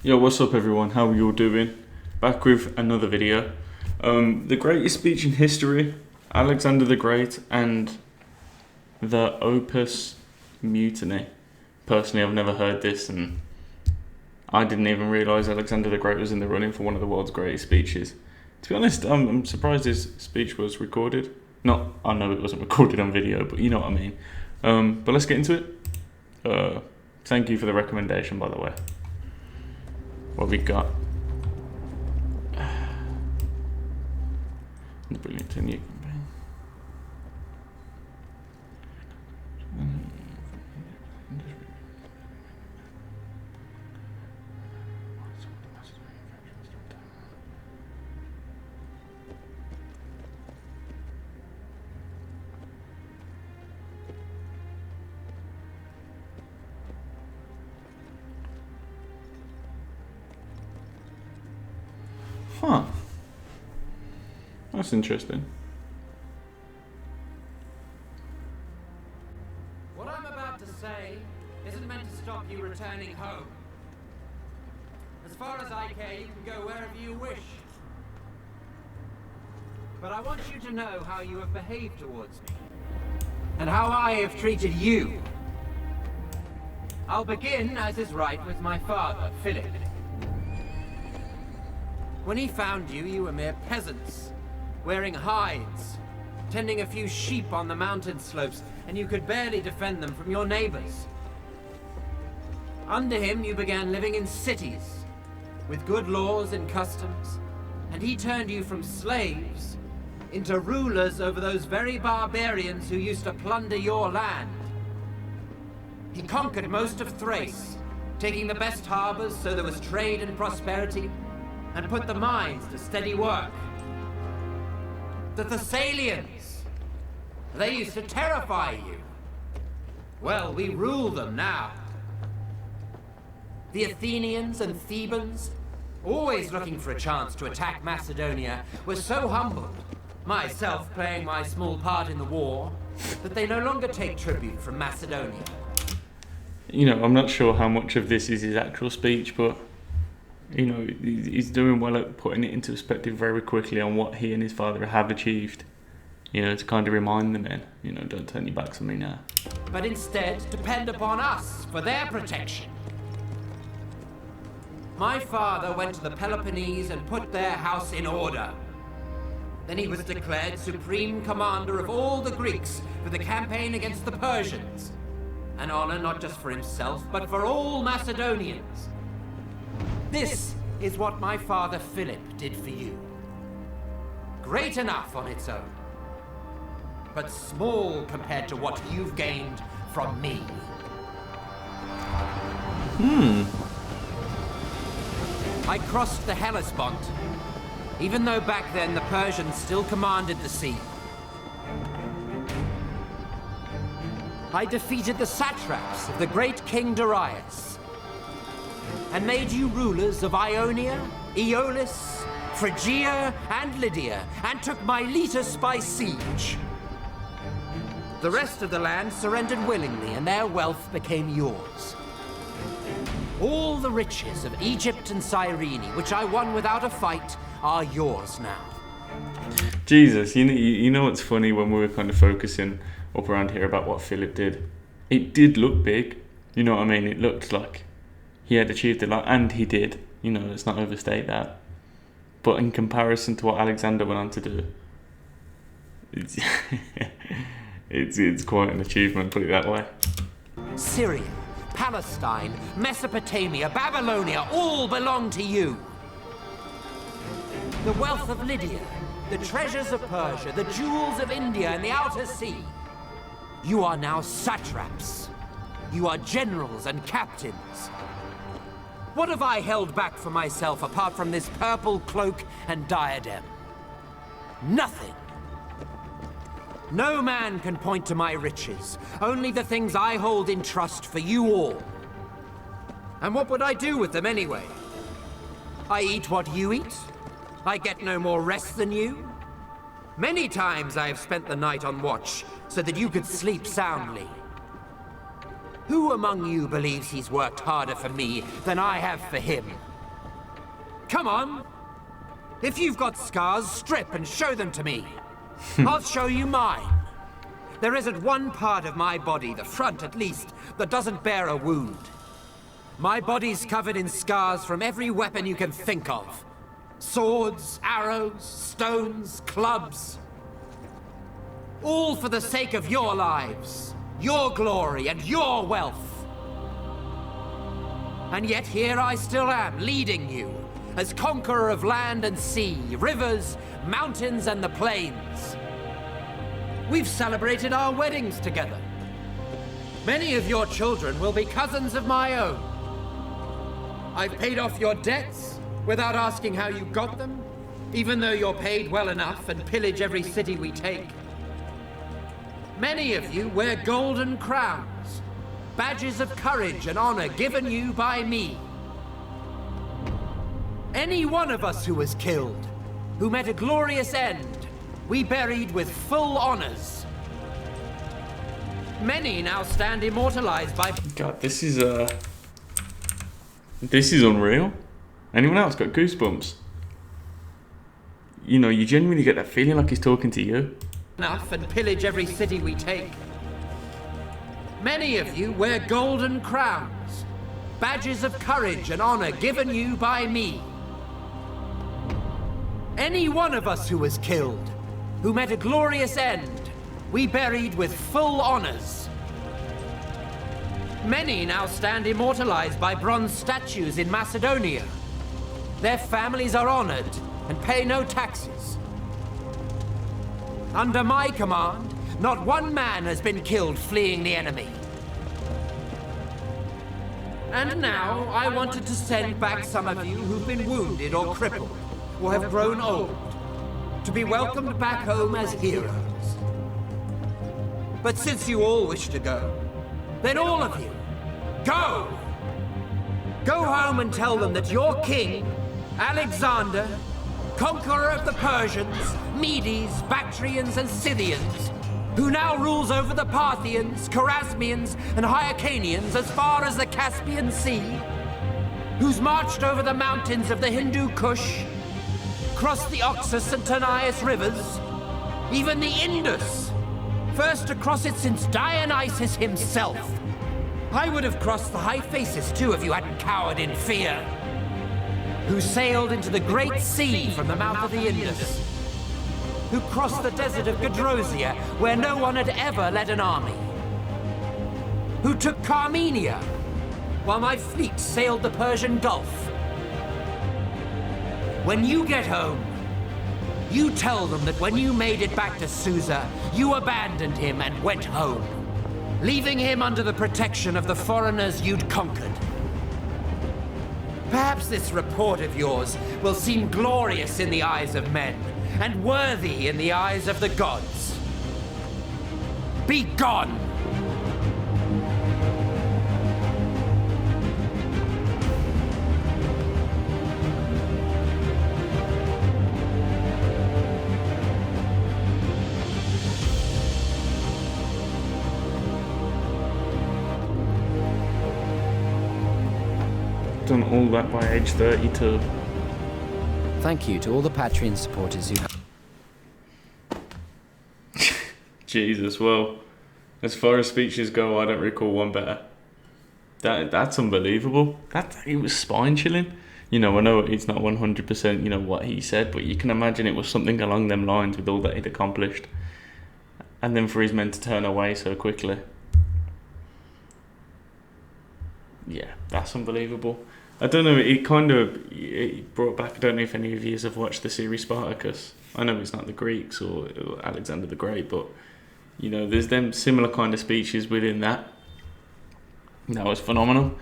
Yo, what's up everyone? How are you all doing? Back with another video. The greatest speech in history, Alexander the Great and the Opis Mutiny. Personally, I've never heard this and I didn't even realise Alexander the Great was in the running for one of the world's greatest speeches. To be honest, I'm surprised his speech was recorded. I know it wasn't recorded on video, but you know what I mean. But let's get into it. Thank you for the recommendation, by the way. What we got? The brilliant new campaign. Huh. That's interesting. What I'm about to say isn't meant to stop you returning home. As far as I care, you can go wherever you wish. But I want you to know how you have behaved towards me, and how I have treated you. I'll begin, as is right, with my father, Philip. When he found you, you were mere peasants, wearing hides, tending a few sheep on the mountain slopes, and you could barely defend them from your neighbors. Under him, you began living in cities, with good laws and customs, and he turned you from slaves into rulers over those very barbarians who used to plunder your land. He conquered most of Thrace, taking the best harbors so there was trade and prosperity, and put the mines to steady work. The Thessalians, they used to terrify you. Well, we rule them now. The Athenians and Thebans, always looking for a chance to attack Macedonia, were so humbled, myself playing my small part in the war, that they no longer take tribute from Macedonia. You know, I'm not sure how much of this is his actual speech, but you know, he's doing well at putting it into perspective very quickly on what he and his father have achieved. You know, to kind of remind the men, you know, don't turn your backs on me now. But instead, depend upon us for their protection. My father went to the Peloponnese and put their house in order. Then he was declared supreme commander of all the Greeks for the campaign against the Persians. An honor not just for himself, but for all Macedonians. This is what my father Philip did for you. Great enough on its own, but small compared to what you've gained from me. I crossed the Hellespont, even though back then the Persians still commanded the sea. I defeated the satraps of the great King Darius, and made you rulers of Ionia, Aeolis, Phrygia, and Lydia, and took Miletus by siege. The rest of the land surrendered willingly, and their wealth became yours. All the riches of Egypt and Cyrene, which I won without a fight, are yours now. Jesus, you know what's funny when we were kind of focusing up around here about what Philip did? It did look big, you know what I mean? It looked like he had achieved a lot, and he did. You know, let's not overstate that. But in comparison to what Alexander went on to do, it's, it's quite an achievement, put it that way. Syria, Palestine, Mesopotamia, Babylonia, all belong to you. The wealth of Lydia, the treasures of Persia, the jewels of India and the outer sea. You are now satraps. You are generals and captains. What have I held back for myself apart from this purple cloak and diadem? Nothing. No man can point to my riches, only the things I hold in trust for you all. And what would I do with them anyway? I eat what you eat. I get no more rest than you. Many times I have spent the night on watch so that you could sleep soundly. Who among you believes he's worked harder for me than I have for him? Come on. If you've got scars, strip and show them to me. I'll show you mine. There isn't one part of my body, the front at least, that doesn't bear a wound. My body's covered in scars from every weapon you can think of. Swords, arrows, stones, clubs. All for the sake of your lives, your glory, and your wealth. And yet here I still am, leading you, as conqueror of land and sea, rivers, mountains, and the plains. We've celebrated our weddings together. Many of your children will be cousins of my own. I've paid off your debts without asking how you got them, even though you're paid well enough and pillage every city we take. Many of you wear golden crowns, badges of courage and honor given you by me. Any one of us who was killed, who met a glorious end, we buried with full honors. Many now stand immortalized by... God, this is unreal. Anyone else got goosebumps? You know, you genuinely get that feeling like he's talking to you. Enough and pillage every city we take. Many of you wear golden crowns, badges of courage and honor given you by me. Any one of us who was killed, who met a glorious end, we buried with full honors. Many now stand immortalized by bronze statues in Macedonia. Their families are honored and pay no taxes. Under my command, not one man has been killed fleeing the enemy. And now, I wanted to send back some of you who've been wounded or crippled, or have grown old, to be welcomed back home as heroes. But since you all wish to go, then all of you, go! Go home and tell them that your king, Alexander, conqueror of the Persians, Medes, Bactrians, and Scythians, who now rules over the Parthians, Chorasmians, and Hyrcanians as far as the Caspian Sea, who's marched over the mountains of the Hindu Kush, crossed the Oxus and Tanais rivers, even the Indus, first to cross it since Dionysus himself. I would have crossed the Hyphasis too if you hadn't cowered in fear. Who sailed into the Great Sea from the mouth of the Indus. Who crossed the desert of Gadrosia, where no one had ever led an army. Who took Carmenia, while my fleet sailed the Persian Gulf. When you get home, you tell them that when you made it back to Susa, you abandoned him and went home, leaving him under the protection of the foreigners you'd conquered. Perhaps this report of yours will seem glorious in the eyes of men, and worthy in the eyes of the gods. Be gone! Done all that by age 32. Thank you to all the Patreon supporters who Jesus, well, as far as speeches go, I don't recall one better. That's unbelievable. It was spine chilling. You know, I know it's not 100%, you know, what he said, but you can imagine it was something along them lines with all that he'd accomplished. And then for his men to turn away so quickly. Yeah, that's unbelievable. I don't know, it brought back, I don't know if any of you have watched the series Spartacus. I know it's not the Greeks or Alexander the Great, but, you know, there's them similar kind of speeches within that. That was phenomenal.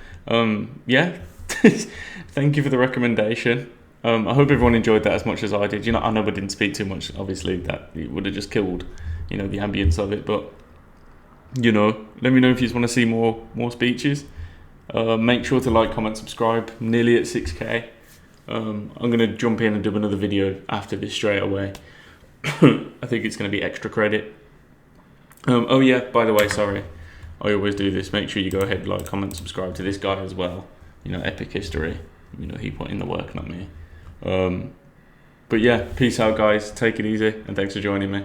Yeah, thank you for the recommendation. I hope everyone enjoyed that as much as I did. You know, I know I didn't speak too much, obviously, that it would have just killed, you know, the ambience of it, but, you know, let me know if you just want to see more speeches. Make sure to like, comment, subscribe. Nearly at 6k. I'm going to jump in and do another video after this straight away. I think it's going to be extra credit. Oh yeah, by the way, sorry, I always do this. Make sure you go ahead and like, comment, subscribe to this guy as well. You know, Epic History. You know, he put in the work, not me. But yeah, peace out, guys. Take it easy, and thanks for joining me.